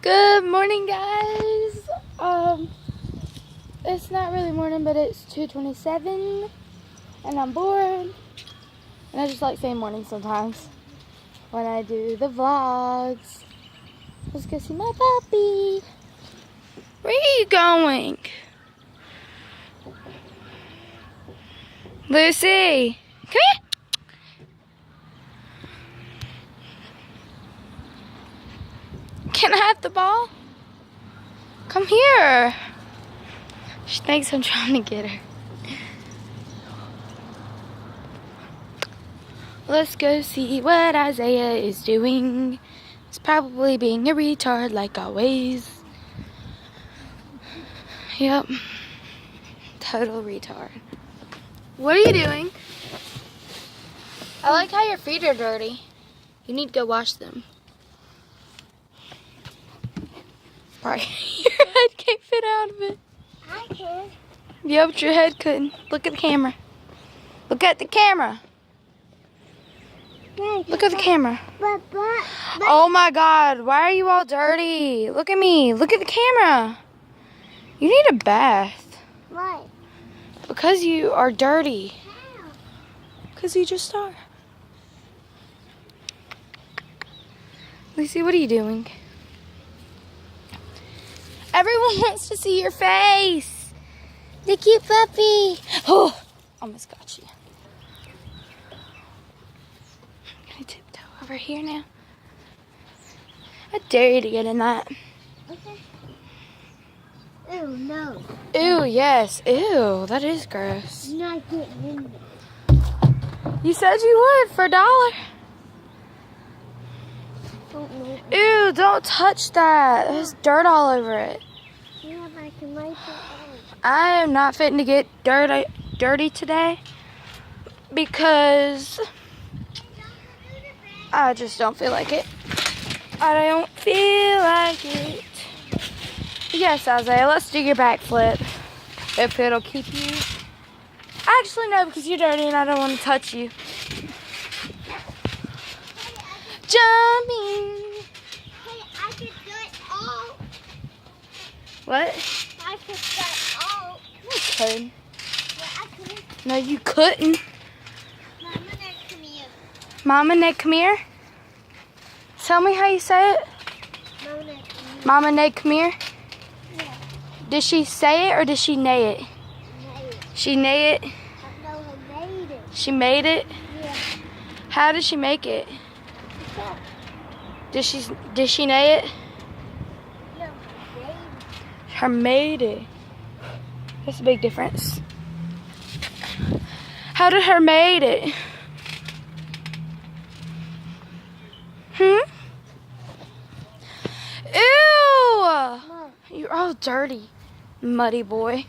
Good morning, guys. It's not really morning, but it's 2:27, and I'm bored. And I just like saying morning sometimes when I do the vlogs. Let's go see my puppy. Where are you going? Lucy, come here. Can I have the ball? Come here. She thinks I'm trying to get her. Let's go see what Isaiah is doing. He's probably being a retard like always. Yep. Total retard. What are you doing? I like how your feet are dirty. You need to go wash them. Right. Your head can't fit out of it. I can. Yep, but your head couldn't. Look at the camera. Look at the camera. Look at the camera. But. Oh my God, why are you all dirty? Look at me. Look at the camera. You need a bath. What? Because you are dirty. How? Because you just are. Lucy, what are you doing? Everyone wants to see your face. The cute puppy. Oh, almost got you. I'm gonna tiptoe over here now. I dare you to get in that. Okay. Ew, no. Ew, yes. Ew, that is gross. I'm not getting in there. You said you would for $1. Don't move. Ew, don't touch that. There's dirt all over it. Yeah, but I can wipe it off. I am not fitting to get dirty today because I just don't feel like it. I don't feel like it. Yes, Isaiah, let's do your backflip. If it'll keep you. Actually, no, because you're dirty and I don't want to touch you. Jumping. Hey, I could do it all. What? I could do it all. You could. Yeah, I could. No, you couldn't. Mama, Ned, come here. Mama, Ned, come here. Tell me how you say it. Mama, Ned, come here. Mama, Ned, come here. Yeah. Did she say it or did she neigh it? Made it. She neigh it. I know I made it. She made it. Yeah. How did she make it? So, Did she neigh it? no, I made it. Her made it. That's a big difference. How did her made it? Ew! Mom, You're all dirty, muddy boy.